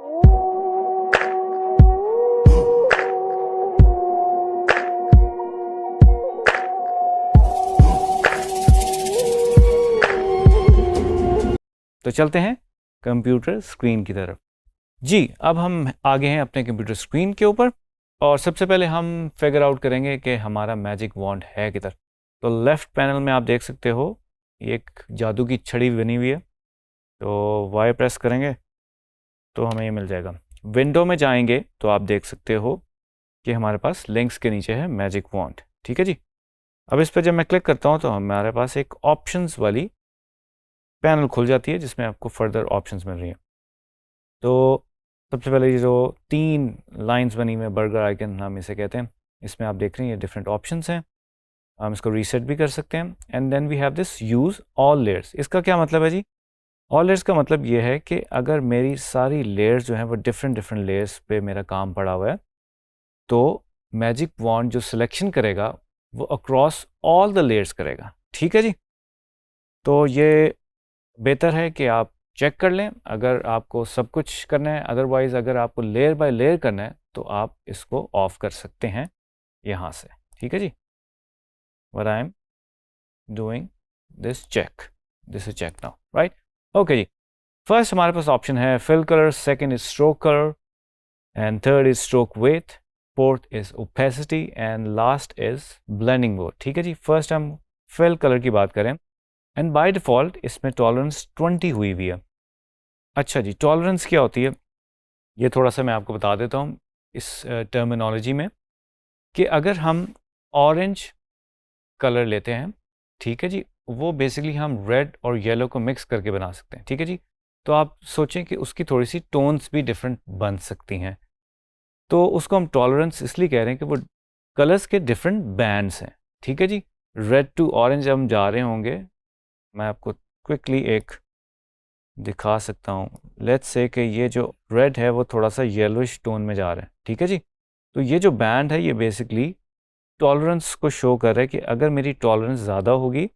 तो चलते हैं कंप्यूटर स्क्रीन की तरफ। जी, अब हम आगे हैं अपने कंप्यूटर स्क्रीन के ऊपर और सबसे पहले हम फिगर आउट करेंगे कि हमारा मैजिक वॉन्ड है किधर। तो लेफ्ट पैनल में आप देख सकते हो एक जादू की छड़ी बनी हुई है, तो वाई प्रेस करेंगे तो हमें ये मिल जाएगा। विंडो में जाएंगे तो आप देख सकते हो कि हमारे पास लिंक्स के नीचे है मैजिक वॉन्ड। ठीक है जी। अब इस पर जब मैं क्लिक करता हूँ तो हमारे पास एक ऑप्शंस वाली पैनल खुल जाती है जिसमें आपको फर्दर ऑप्शंस मिल रही हैं। तो सबसे पहले ये जो 3 लाइंस बनी हुई है, बर्गर आइकन हम इसे कहते हैं, इसमें आप देख रहे हैं ये डिफरेंट ऑप्शंस हैं। हम इसको रीसेट भी कर सकते हैं। And then we have this use all layers. इसका क्या मतलब है जी? ऑल लेयर्स का मतलब ये है कि अगर मेरी सारी लेयर्स जो हैं वो डिफरेंट डिफरेंट लेयर्स पे मेरा काम पड़ा हुआ है, तो मैजिक वॉन्ड जो सिलेक्शन करेगा वो अक्रॉस ऑल द लेयर्स करेगा। ठीक है जी। तो ये बेहतर है कि आप चेक कर लें अगर आपको सब कुछ करना है। अदरवाइज़ अगर आपको लेयर बाय लेयर करना है तो आप इसको ऑफ कर सकते हैं यहाँ से। ठीक है जी। What I am doing this check, this is check now, right? Okay जी। फर्स्ट हमारे पास ऑप्शन है fill colour, second is stroke colour and third is stroke width, fourth is opacity and last is blending mode. ठीक है जी। First हम fill colour की बात करें एंड बाय डिफ़ॉल्ट इसमें टॉलरेंस 20 हुई हुई है। अच्छा जी, टॉलरेंस क्या होती है ये थोड़ा सा मैं आपको बता देता हूँ इस टर्मिनोलॉजी में, कि अगर हम ऑरेंज कलर लेते हैं, ठीक है जी, वो बेसिकली हम रेड और येलो को मिक्स करके बना सकते हैं। ठीक है जी। तो आप सोचें कि उसकी थोड़ी सी टोन्स भी डिफरेंट बन सकती हैं, तो उसको हम टॉलरेंस इसलिए कह रहे हैं कि वो कलर्स के डिफरेंट बैंड्स हैं। ठीक है जी। रेड टू ऑरेंज हम जा रहे होंगे, मैं आपको क्विकली एक दिखा सकता हूँ। लेट्स से कि ये जो रेड है वो थोड़ा सा येलोइश टोन में जा रहा है। ठीक है जी। तो ये जो बैंड है ये बेसिकली टॉलरेंस को शो कर रहा है कि अगर मेरी टॉलरेंस ज़्यादा होगी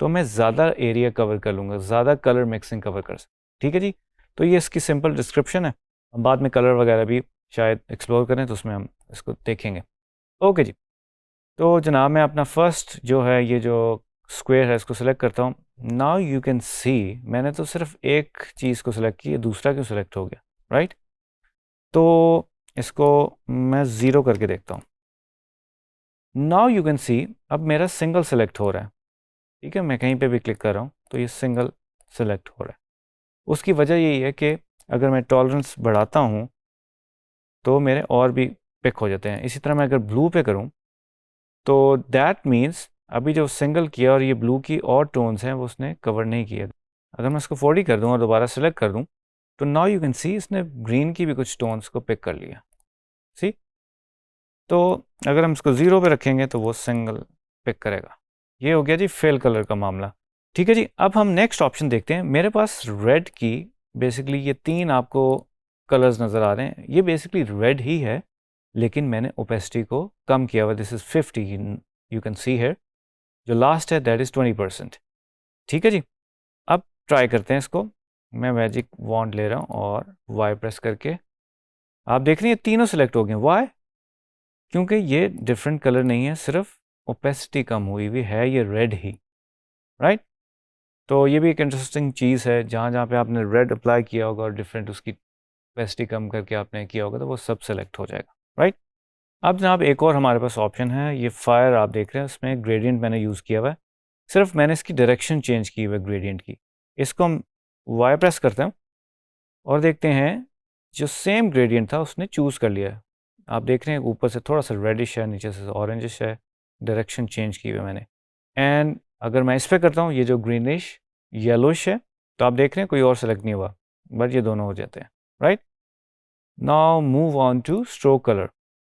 तो मैं ज़्यादा एरिया कवर कर लूँगा, ज़्यादा कलर मिक्सिंग कवर कर सकता। ठीक है जी। तो ये इसकी सिंपल डिस्क्रिप्शन है। हम बाद में कलर वगैरह भी शायद एक्सप्लोर करें तो उसमें हम इसको देखेंगे। ओके जी। तो जनाब मैं अपना फर्स्ट जो है ये जो स्क्वायर है इसको सिलेक्ट करता हूँ। नाउ यू कैन सी मैंने तो सिर्फ एक चीज़ को सिलेक्ट की है, दूसरा क्यों सिलेक्ट हो गया, राइट? तो इसको मैं ज़ीरो करके देखता हूँ। नाउ यू कैन सी अब मेरा सिंगल सेलेक्ट हो रहा है। ठीक है, मैं कहीं पे भी क्लिक कर रहा हूँ तो ये सिंगल सेलेक्ट हो रहा है। उसकी वजह यही है कि अगर मैं टॉलरेंस बढ़ाता हूँ तो मेरे और भी पिक हो जाते हैं। इसी तरह मैं अगर ब्लू पे करूँ तो दैट मीन्स अभी जो सिंगल किया और ये ब्लू की और टोन्स हैं वो उसने कवर नहीं किया। अगर मैं इसको 40 कर दूँ और दोबारा सेलेक्ट कर दूँ तो नाउ यू कैन सी इसने ग्रीन की भी कुछ टोन्स को पिक कर लिया। सी, तो अगर हम इसको ज़ीरो पे रखेंगे तो वो सिंगल पिक करेगा। ये हो गया जी फेल कलर का मामला। ठीक है जी। अब हम नेक्स्ट ऑप्शन देखते हैं। मेरे पास रेड की बेसिकली ये 3 आपको कलर्स नज़र आ रहे हैं, ये बेसिकली रेड ही है लेकिन मैंने ओपेसिटी को कम किया हुआ। This is 50, you can see here. जो लास्ट है दैट इज़ 20%। ठीक है जी। अब ट्राई करते हैं इसको। मैं मैजिक वॉन्ड ले रहा हूँ और वाई प्रेस करके आप देख रहे हैं तीनों सेलेक्ट हो गए। वाई? क्योंकि ये डिफरेंट कलर नहीं है, सिर्फ ओपेसिटी कम हुई हुई है, ये रेड ही, राइट? तो ये भी एक इंटरेस्टिंग चीज़ है। जहाँ जहाँ पे आपने रेड अप्लाई किया होगा और डिफरेंट उसकी ओपेसिटी कम करके आपने किया होगा तो वो सब सेलेक्ट हो जाएगा, राइट? अब जनाब एक और हमारे पास ऑप्शन है, ये फायर आप देख रहे हैं, उसमें ग्रेडियंट मैंने यूज़ किया हुआ है। सिर्फ मैंने इसकी डायरेक्शन चेंज की हुई है ग्रेडियंट की। इसको हम वाई प्रेस करते हैं और देखते हैं जो सेम ग्रेडियंट था उसने चूज़ कर लिया है। आप देख रहे हैं ऊपर से थोड़ा सा रेडिश है, नीचे से ऑरेंजिश है, डायरेक्शन चेंज की हुई है मैंने। एंड अगर मैं इस पर करता हूँ ये जो ग्रीनिश येलोइश है तो आप देख रहे हैं कोई और सेलेक्ट नहीं हुआ, बट ये दोनों हो जाते हैं, right? Now move on two stroke colour.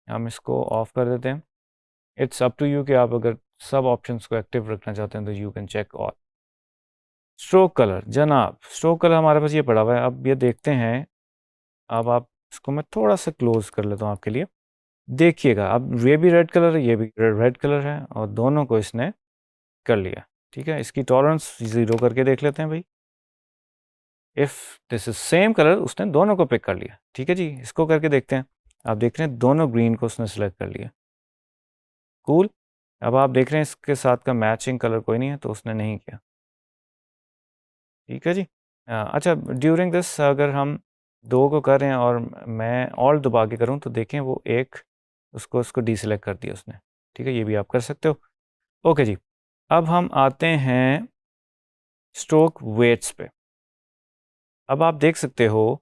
हम इसको ऑफ कर देते हैं। इट्स अप टू यू कि आप अगर सब ऑप्शंस को एक्टिव रखना चाहते हैं तो you can check all. Stroke colour जनाब, स्ट्रोक कलर हमारे पास ये पड़ा हुआ है। अब ये देखते हैं। अब आप इसको मैं थोड़ा सा क्लोज कर लेता हूँ आपके लिए। देखिएगा अब ये भी रेड कलर है, ये भी रेड कलर है और दोनों को इसने कर लिया। ठीक है, इसकी टॉलरेंस ज़ीरो करके देख लेते हैं भाई। If this is same colour, उसने दोनों को पिक कर लिया। ठीक है जी, इसको करके देखते हैं। आप देख रहे हैं दोनों ग्रीन को उसने सेलेक्ट कर लिया। कूल। अब आप देख रहे हैं इसके साथ का मैचिंग कलर कोई नहीं है, तो उसने नहीं किया। ठीक है जी। अच्छा, ड्यूरिंग दिस अगर हम दो को कर रहे हैं और मैं ऑल दबा के करूँ तो देखें वो एक उसको डीसेलेक्ट कर दिया उसने। ठीक है, ये भी आप कर सकते हो। ओके जी, अब हम आते हैं स्ट्रोक वेट्स पे। अब आप देख सकते हो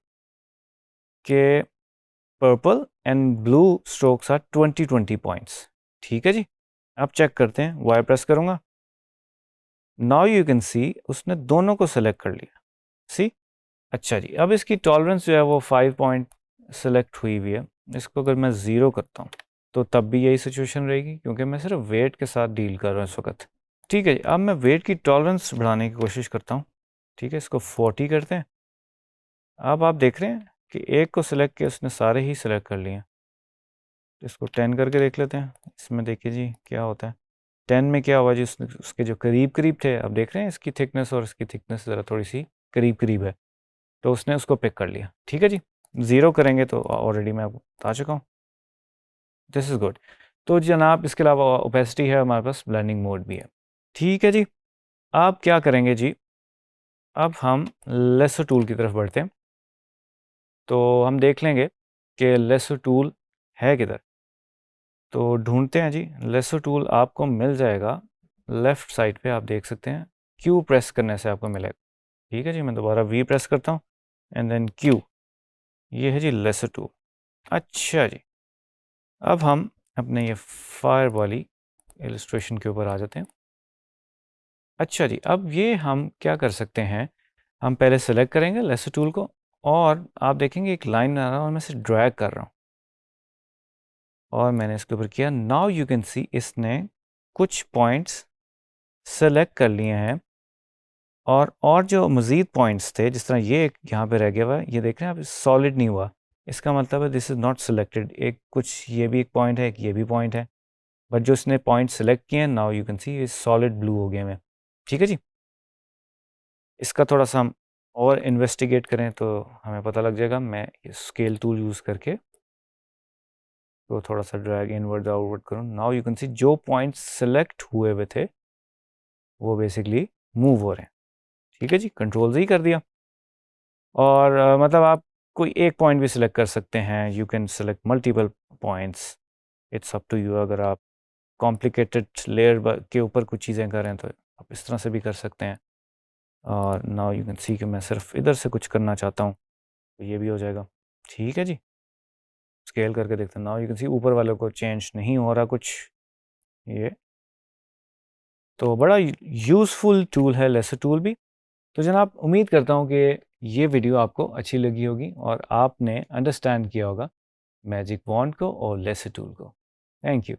कि purple and blue strokes are 20-20 points. ठीक है जी, अब चेक करते हैं। वाई प्रेस करूँगा, नाउ यू कैन सी उसने दोनों को सेलेक्ट कर लिया। सी। अच्छा जी, अब इसकी टॉलरेंस जो है वो 5 पॉइंट सेलेक्ट हुई हुई है। इसको अगर मैं ज़ीरो करता हूँ तो तब भी यही सिचुएशन रहेगी, क्योंकि मैं सिर्फ वेट के साथ डील कर रहा हूँ इस वक्त। ठीक है जी, अब मैं वेट की टॉलरेंस बढ़ाने की कोशिश करता हूँ। ठीक है, इसको 40 करते हैं। अब आप देख रहे हैं कि एक को सिलेक्ट किया उसने, सारे ही सिलेक्ट कर लिए हैं। इसको 10 करके देख लेते हैं। इसमें देखिए जी क्या होता है। 10 में क्या हुआ जी, उसके जो करीब करीब थे, अब देख रहे हैं इसकी थिकनेस और इसकी थिकनेस ज़रा थोड़ी सी करीब करीब है, तो उसने उसको पिक कर लिया। ठीक है जी, ज़ीरो करेंगे तो ऑलरेडी मैं आपको बता चुका हूँ। This is good. तो जनाब इसके अलावा ओपेसिटी है, हमारे पास ब्लेंडिंग मोड भी है। ठीक है जी, आप क्या करेंगे जी, अब हम लेसर टूल की तरफ बढ़ते हैं। तो हम देख लेंगे कि लेसर टूल है किधर। तो ढूंढते हैं जी। लेसर टूल आपको मिल जाएगा लेफ़्ट साइड पे, आप देख सकते हैं। क्यू प्रेस करने से आपको मिलेगा। ठीक है जी, मैं दोबारा वी प्रेस करता हूँ एंड देन क्यू। ये है जी लेसर टूल। अच्छा जी, अब हम अपने ये फायर वाली इलस्ट्रेशन के ऊपर आ जाते हैं। अच्छा जी, अब ये हम क्या कर सकते हैं, हम पहले सेलेक्ट करेंगे लेसर टूल को, और आप देखेंगे एक लाइन बना रहा हूँ और मैं इसे ड्रैग कर रहा हूँ और मैंने इसके ऊपर किया। नाउ यू कैन सी इसने कुछ पॉइंट्स सेलेक्ट कर लिए हैं, और जो मज़ीद पॉइंट्स थे, जिस तरह ये एक यहाँ पे रह गया हुआ है, ये देख रहे हैं आप, सॉलिड नहीं हुआ। इसका मतलब है दिस इज़ नॉट सिलेक्टेड। एक कुछ ये भी एक पॉइंट है, एक ये भी पॉइंट है, बट जो इसने पॉइंट सेलेक्ट किए हैं, नाउ यू कैन सी ये सॉलिड ब्लू हो गए हैं। ठीक है जी, इसका थोड़ा सा हम और इन्वेस्टिगेट करें तो हमें पता लग जाएगा। मैं स्केल टूल यूज़ करके तो थोड़ा सा ड्रैग इनवर्ड आउटवर्ड करूँ। नाउ यू कैन सी जो पॉइंट्स सेलेक्ट हुए हुए थे वो बेसिकली मूव हो रहे हैं। ठीक है जी, कंट्रोल से ही कर दिया। और मतलब आप कोई एक पॉइंट भी सिलेक्ट कर सकते हैं। You can select multiple points, it's up to you. अगर आप कॉम्प्लिकेटेड लेयर के ऊपर कुछ चीज़ें करें तो आप इस तरह से भी कर सकते हैं। और नाउ यू कैन सी कि मैं सिर्फ इधर से कुछ करना चाहता हूँ तो ये भी हो जाएगा। ठीक है जी, स्केल करके देखते हैं। नाउ यू कैन सी ऊपर वाले को चेंज नहीं हो रहा कुछ। ये तो बड़ा यूज़फुल टूल है लेसर टूल भी। तो जनाब उम्मीद करता हूँ कि ये वीडियो आपको अच्छी लगी होगी और आपने अंडरस्टैंड किया होगा मैजिक वॉन्ड को और लेसर टूल को। Thank you.